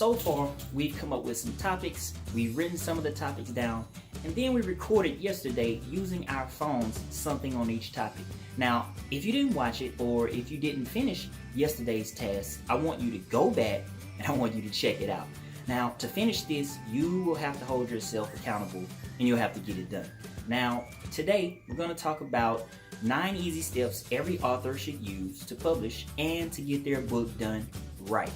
so far, we've come up with some topics, we've written some of the topics down, and then we recorded yesterday using our phones something on each topic. Now, if you didn't watch it or if you didn't finish yesterday's task, I want you to go back and I want you to check it out. Now, to finish this, you will have to hold yourself accountable and you'll have to get it done. Now, today we're going to talk about 9 easy steps every author should use to publish and to get their book done right.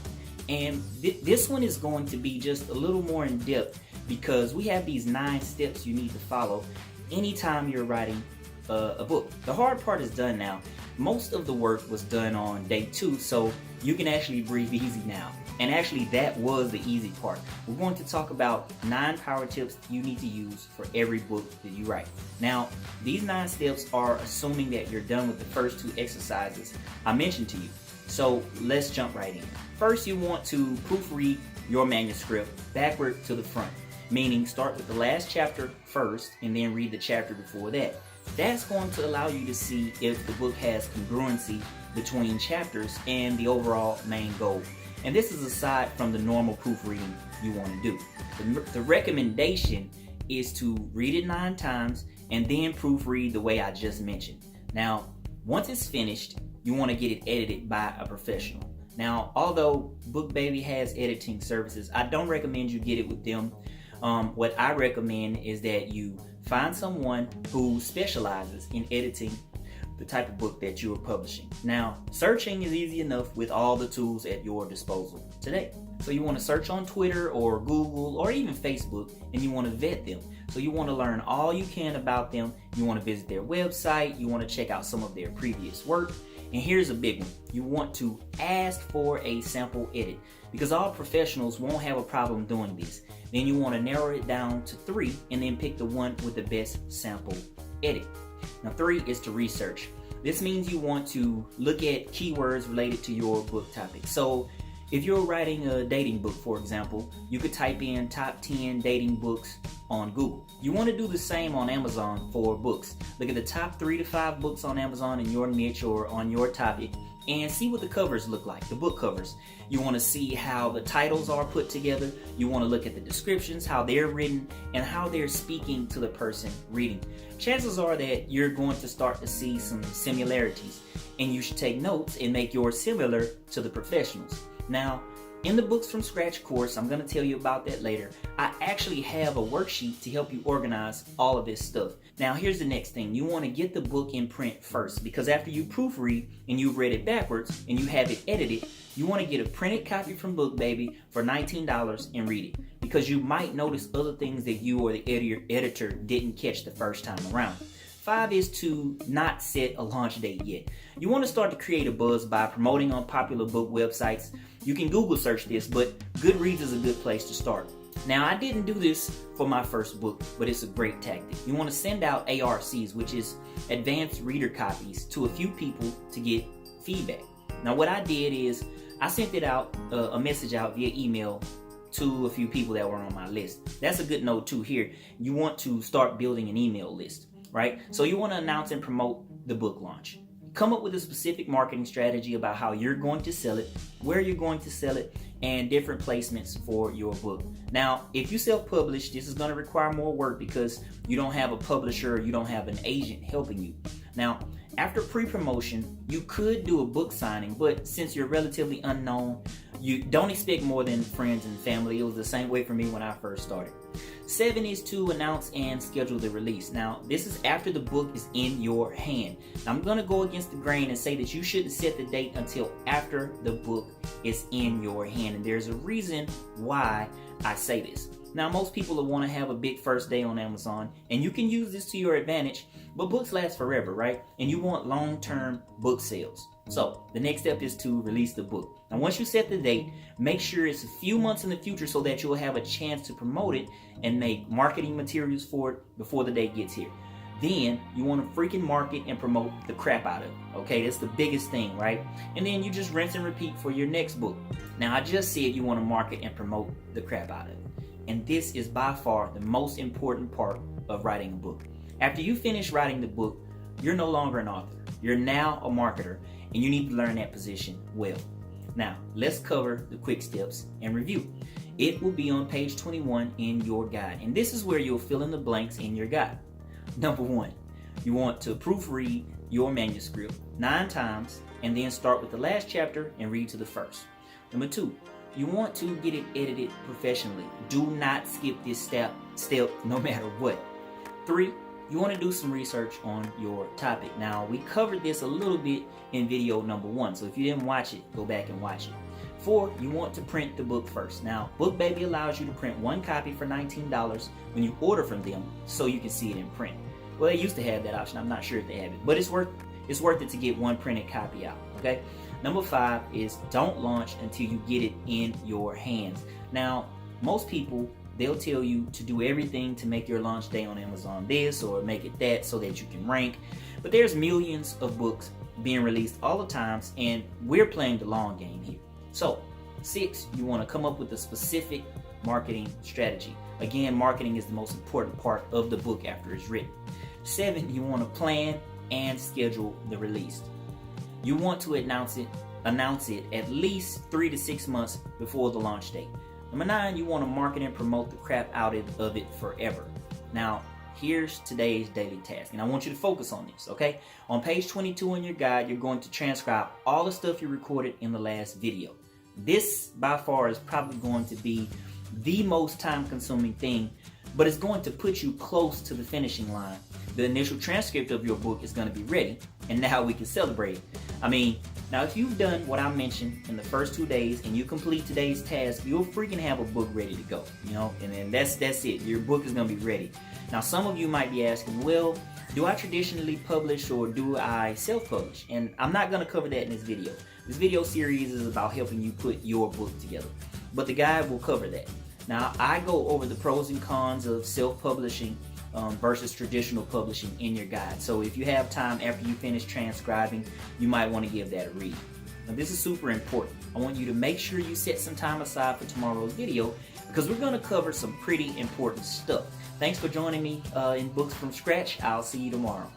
And this one is going to be just a little more in depth because we have these 9 steps you need to follow anytime you're writing a book. The hard part is done now. Most of the work was done on day 2, so you can actually breathe easy now. And actually, that was the easy part. We're going to talk about 9 power tips you need to use for every book that you write. Now, these 9 steps are assuming that you're done with the first 2 exercises I mentioned to you. So let's jump right in. First, you want to proofread your manuscript backward to the front, meaning start with the last chapter first and then read the chapter before that. That's going to allow you to see if the book has congruency between chapters and the overall main goal. And this is aside from the normal proofreading you want to do. The recommendation is to read it 9 times and then proofread the way I just mentioned. Now, once it's finished, you want to get it edited by a professional. Now, although BookBaby has editing services, I don't recommend you get it with them. What I recommend is that you find someone who specializes in editing the type of book that you are publishing. Now, searching is easy enough with all the tools at your disposal today. So you want to search on Twitter or Google or even Facebook, and you want to vet them. So you want to learn all you can about them. You want to visit their website. You want to check out some of their previous work. And here's a big one. You want to ask for a sample edit because all professionals won't have a problem doing this. Then you want to narrow it down to 3 and then pick the one with the best sample edit. Now, 3 is to research. This means you want to look at keywords related to your book topic. So if you're writing a dating book, for example, you could type in top 10 dating books on Google. You want to do the same on Amazon for books. Look at the top 3 to 5 books on Amazon in your niche or on your topic and see what the covers look like, the book covers. You want to see how the titles are put together. You want to look at the descriptions, how they're written, and how they're speaking to the person reading. Chances are that you're going to start to see some similarities, and you should take notes and make yours similar to the professionals. Now, in the Books from Scratch course, I'm going to tell you about that later, I actually have a worksheet to help you organize all of this stuff. Now, here's the next thing. You want to get the book in print first, because after you proofread and you've read it backwards and you have it edited, you want to get a printed copy from BookBaby for $19 and read it, because you might notice other things that you or the editor didn't catch the first time around. 5 is to not set a launch date yet. You want to start to create a buzz by promoting on popular book websites. You can Google search this, but Goodreads is a good place to start. Now, I didn't do this for my first book, but it's a great tactic. You want to send out ARCs, which is advanced reader copies, to a few people to get feedback. Now, what I did is I sent it out, a message out via email to a few people that were on my list. That's a good note too here. You want to start building an email list, right? So you want to announce and promote the book launch. Come up with a specific marketing strategy about how you're going to sell it, where you're going to sell it, and different placements for your book. Now, if you self-publish, this is going to require more work because you don't have a publisher or you don't have an agent helping you. Now, after pre-promotion, you could do a book signing, but since you're relatively unknown, you don't expect more than friends and family. It was the same way for me when I first started. 7 is to announce and schedule the release. Now, this is after the book is in your hand. Now, I'm going to go against the grain and say that you shouldn't set the date until after the book is in your hand. And there's a reason why I say this. Now, most people will want to have a big first day on Amazon, and you can use this to your advantage, but books last forever, right? And you want long-term book sales. So the next step is to release the book. Now, once you set the date, make sure it's a few months in the future so that you'll have a chance to promote it and make marketing materials for it before the date gets here. Then you want to freaking market and promote the crap out of it. Okay, that's the biggest thing, right? And then you just rinse and repeat for your next book. Now, I just said you want to market and promote the crap out of it. And this is by far the most important part of writing a book. After you finish writing the book, you're no longer an author. You're now a marketer, and you need to learn that position well. Now, let's cover the quick steps and review. It will be on page 21 in your guide, and this is where you'll fill in the blanks in your guide. Number 1, you want to proofread your manuscript 9 times and then start with the last chapter and read to the first. Number 2, you want to get it edited professionally. Do not skip this step no matter what. 3, you want to do some research on your topic. Now, we covered this a little bit in video number 1, so if you didn't watch it, go back and watch it. 4, you want to print the book first. Now, BookBaby allows you to print 1 copy for $19 when you order from them, so you can see it in print. Well, they used to have that option. I'm not sure if they have it, but it's worth it to get 1 printed copy out, okay? Number 5 is don't launch until you get it in your hands. Now, most people, they'll tell you to do everything to make your launch day on Amazon this or make it that so that you can rank. But there's millions of books being released all the times, and we're playing the long game here. So, 6, you want to come up with a specific marketing strategy. Again, marketing is the most important part of the book after it's written. 7, you want to plan and schedule the release. You want to announce it at least 3 to 6 months before the launch date. Number 9, you want to market and promote the crap out of it forever. Now, here's today's daily task, and I want you to focus on this, okay? On page 22 in your guide, you're going to transcribe all the stuff you recorded in the last video. This, by far, is probably going to be the most time-consuming thing, but it's going to put you close to the finishing line. The initial transcript of your book is going to be ready, and now we can celebrate. I mean, now if you've done what I mentioned in the first 2 days and you complete today's task, you'll freaking have a book ready to go, you know, and then that's it. Your book is going to be ready. Now, some of you might be asking, well, do I traditionally publish or do I self-publish? And I'm not going to cover that in this video. This video series is about helping you put your book together, but the guide will cover that. Now, I go over the pros and cons of self-publishing versus traditional publishing in your guide. So if you have time after you finish transcribing, you might want to give that a read. Now, this is super important. I want you to make sure you set some time aside for tomorrow's video because we're going to cover some pretty important stuff. Thanks for joining me in Books from Scratch. I'll see you tomorrow.